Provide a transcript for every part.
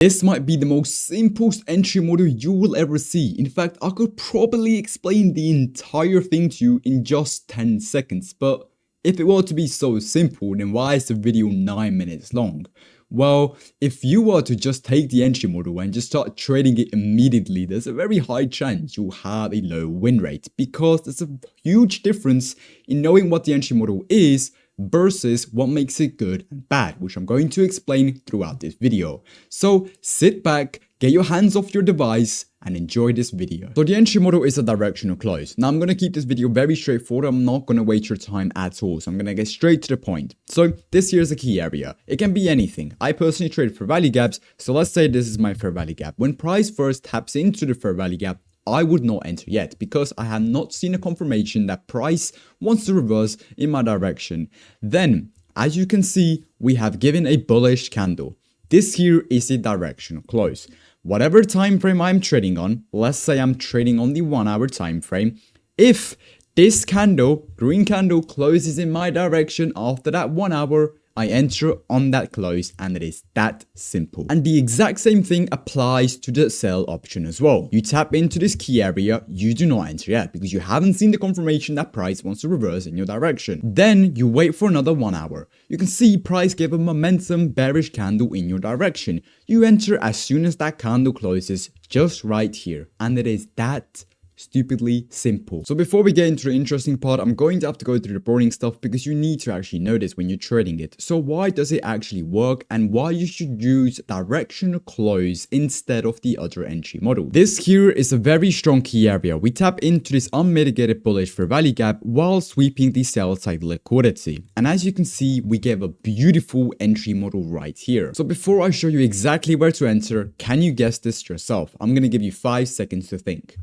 This might be the most simplest entry model you will ever see. In fact, I could probably explain the entire thing to you in just 10 seconds, but if it were to be so simple, then why is the video 9 minutes long? Well, if you were to just take the entry model and just start trading it immediately, there's a very high chance you'll have a low win rate because there's a huge difference in knowing what the entry model is versus what makes it good and bad, which I'm going to explain throughout this video. So sit back, get your hands off your device and enjoy this video. So the entry model is a directional close. Now I'm going to keep this video very straightforward. I'm not going to waste your time at all. So I'm going to get straight to the point. So this here is a key area. It can be anything. I personally trade fair value gaps. So let's say this is my fair value gap. When price first taps into the fair value gap, I would not enter yet because I have not seen a confirmation that price wants to reverse in my direction. Then, as you can see, we have given a bullish candle. This here is a directional close. Whatever time frame I'm trading on, let's say I'm trading on the 1 hour time frame, if this candle, green candle, closes in my direction after that 1 hour, I enter on that close, and it is that simple. And the exact same thing applies to the sell option as well. You tap into this key area, you do not enter yet because you haven't seen the confirmation that price wants to reverse in your direction. Then you wait for another 1 hour. You can see price gave a momentum bearish candle in your direction. You enter as soon as that candle closes, just right here, and it is that stupidly simple. So before we get into the interesting part, I'm going to have to go through the boring stuff because you need to actually know this when you're trading it. So why does it actually work and why you should use directional close instead of the other entry model? This here is a very strong key area. We tap into this unmitigated bullish fair value gap while sweeping the sell side liquidity. And as you can see, we gave a beautiful entry model right here. So before I show you exactly where to enter, can you guess this yourself? I'm going to give you 5 seconds to think.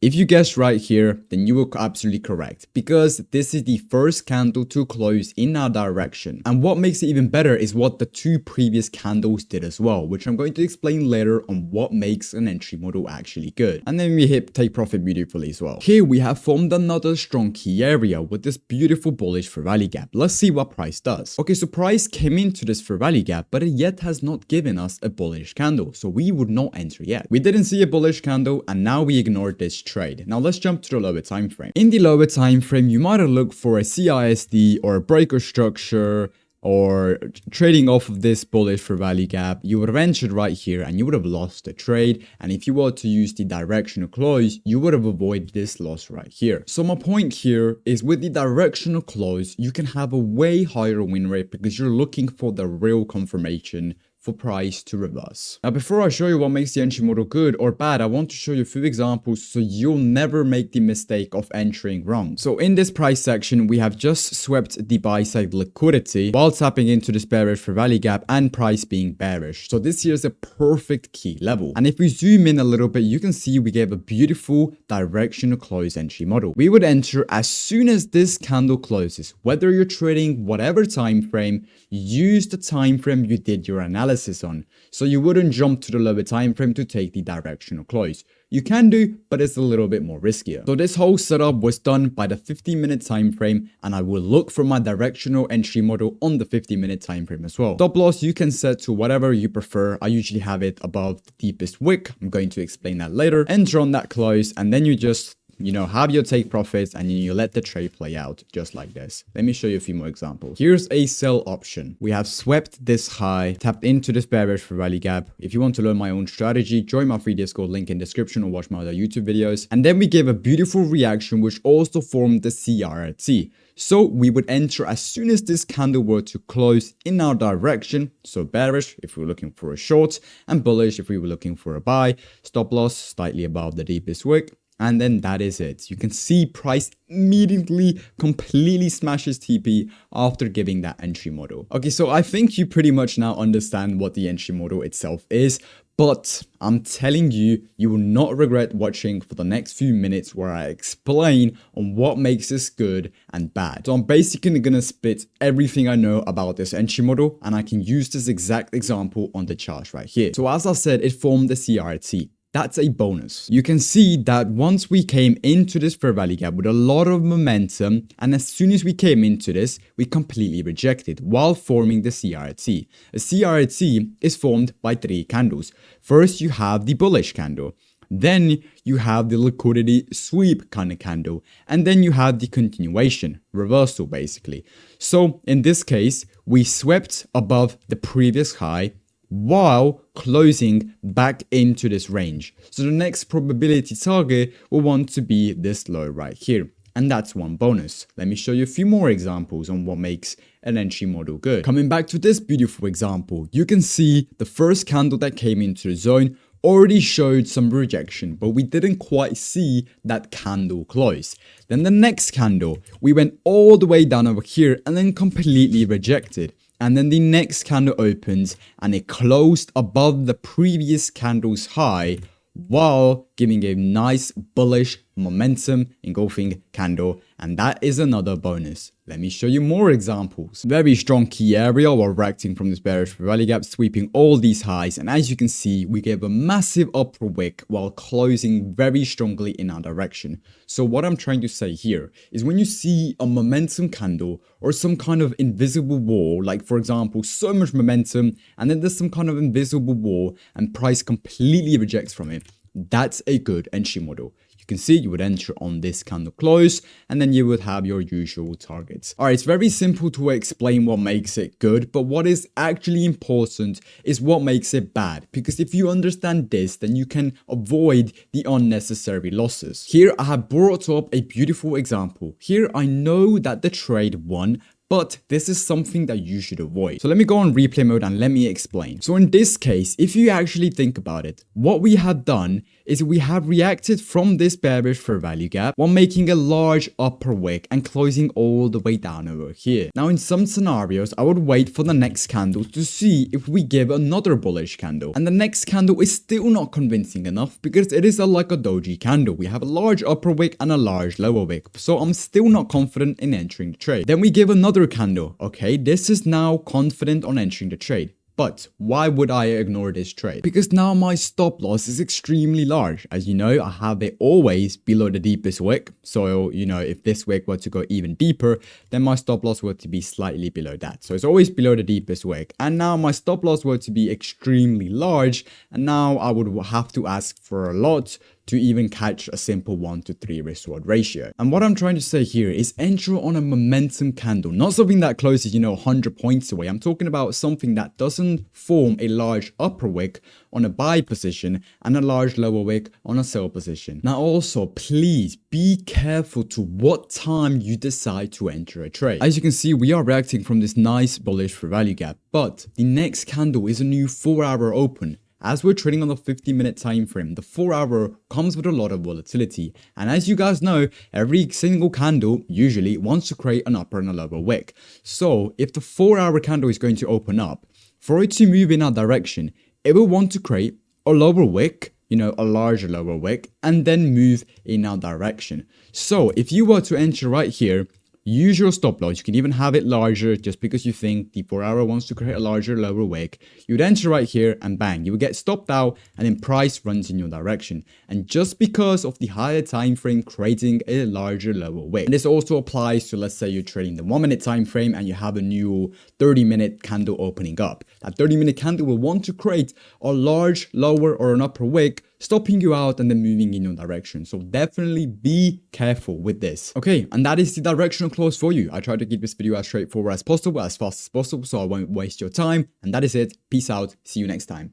If you guessed right here, then you were absolutely correct because this is the first candle to close in our direction. And what makes it even better is what the two previous candles did as well, which I'm going to explain later on what makes an entry model actually good. And then we hit take profit beautifully as well. Here we have formed another strong key area with this beautiful bullish fair value gap. Let's see what price does. Okay, so price came into this fair value gap, but it yet has not given us a bullish candle. So we would not enter yet. We didn't see a bullish candle and now we ignored this trade. Now let's jump to the lower time frame. In the lower time frame, you might have looked for a CISD or a breaker structure or trading off of this bullish fair value gap. You would have entered right here and you would have lost the trade. And if you were to use the directional close, you would have avoided this loss right here. So my point here is with the directional close, you can have a way higher win rate because you're looking for the real confirmation for price to reverse. Now before I show you what makes the entry model good or bad, I want to show you a few examples so you'll never make the mistake of entering wrong. So in this price section, we have just swept the buy side liquidity while tapping into this bearish fair value gap and price being bearish. So this here is a perfect key level. And if we zoom in a little bit, you can see we gave a beautiful directional close entry model. We would enter as soon as this candle closes. Whether you're trading whatever time frame, use the time frame you did your analysis on. So you wouldn't jump to the lower time frame to take the directional close. You can do, but it's a little bit more riskier. So this whole setup was done by the 15-minute time frame, and I will look for my directional entry model on the 15-minute time frame as well. Stop loss you can set to whatever you prefer. I usually have it above the deepest wick. I'm going to explain that later. Enter on that close, and then you just have your take profits and you let the trade play out just like this. Let me show you a few more examples. Here's a sell option. We have swept this high, tapped into this bearish fair value gap. If you want to learn my own strategy, join my free Discord link in description or watch my other YouTube videos. And then we gave a beautiful reaction which also formed the CRT. So we would enter as soon as this candle were to close in our direction. So bearish if we were looking for a short and bullish if we were looking for a buy. Stop loss slightly above the deepest wick. And then that is it. You can see price immediately completely smashes TP after giving that entry model. Okay, so I think you pretty much now understand what the entry model itself is. But I'm telling you, you will not regret watching for the next few minutes where I explain on what makes this good and bad. So I'm basically going to spit everything I know about this entry model, and I can use this exact example on the chart right here. So as I said, it formed the CRT. that's a bonus. You can see that once we came into this fair value gap with a lot of momentum, and as soon as we came into this, we completely rejected while forming the CRT. A CRT is formed by 3 candles. First, you have the bullish candle. Then you have the liquidity sweep kind of candle, and then you have the continuation, reversal basically. So in this case, we swept above the previous high while closing back into this range. So the next probability target will want to be this low right here. And that's one bonus. Let me show you a few more examples on what makes an entry model good. Coming back to this beautiful example, you can see the first candle that came into the zone already showed some rejection, but we didn't quite see that candle close. Then the next candle, we went all the way down over here and then completely rejected. And then the next candle opens and it closed above the previous candle's high while giving a nice bullish momentum engulfing candle, and that is another bonus. Let me show you more examples. Very strong key area while reacting from this bearish rally gap, sweeping all these highs, and as you can see, we gave a massive upward wick while closing very strongly in our direction. So what I'm trying to say here is when you see a momentum candle or some kind of invisible wall, like for example, so much momentum, and then there's some kind of invisible wall and price completely rejects from it, that's a good entry model. You can see you would enter on this candle close and then you would have your usual targets. Alright, it's very simple to explain what makes it good, but what is actually important is what makes it bad. Because if you understand this, then you can avoid the unnecessary losses. Here I have brought up a beautiful example. Here I know that the trade won, but this is something that you should avoid. So let me go on replay mode and let me explain. So in this case, if you actually think about it, what we have done is we have reacted from this bearish fair value gap while making a large upper wick and closing all the way down over here. Now in some scenarios, I would wait for the next candle to see if we give another bullish candle. And the next candle is still not convincing enough because it is like a doji candle. We have a large upper wick and a large lower wick. So I'm still not confident in entering the trade. Then we give another candle. Okay, this is now confident on entering the trade. But why would I ignore this trade? Because now my stop loss is extremely large. As you know, I have it always below the deepest wick. So, you know, if this wick were to go even deeper, then my stop loss were to be slightly below that. So it's always below the deepest wick. And now my stop loss were to be extremely large. And now I would have to ask for a lot to even catch a simple 1-to-3 risk reward ratio. And what I'm trying to say here is enter on a momentum candle, not something that closes, 100 points away. I'm talking about something that doesn't form a large upper wick on a buy position and a large lower wick on a sell position. Now also, please be careful to what time you decide to enter a trade. As you can see, we are reacting from this nice bullish fair value gap, but the next candle is a new 4-hour open. As we're trading on the 50-minute time frame, the 4-hour comes with a lot of volatility. And as you guys know, every single candle usually wants to create an upper and a lower wick. So if the 4-hour candle is going to open up, for it to move in our direction, it will want to create a lower wick, a larger lower wick, and then move in our direction. So if you were to enter right here, use your stop loss. You can even have it larger just because you think the 4-hour wants to create a larger lower wick. You would enter right here and bang, you would get stopped out and then price runs in your direction. And just because of the higher time frame creating a larger lower wick. And this also applies to, let's say you're trading the 1-minute time frame and you have a new 30-minute candle opening up. That 30-minute candle will want to create a large lower or an upper wick, stopping you out and then moving in your direction. So definitely be careful with this. Okay, and that is the directional close for you. I try to keep this video as straightforward as possible, as fast as possible, so I won't waste your time. And that is it. Peace out. See you next time.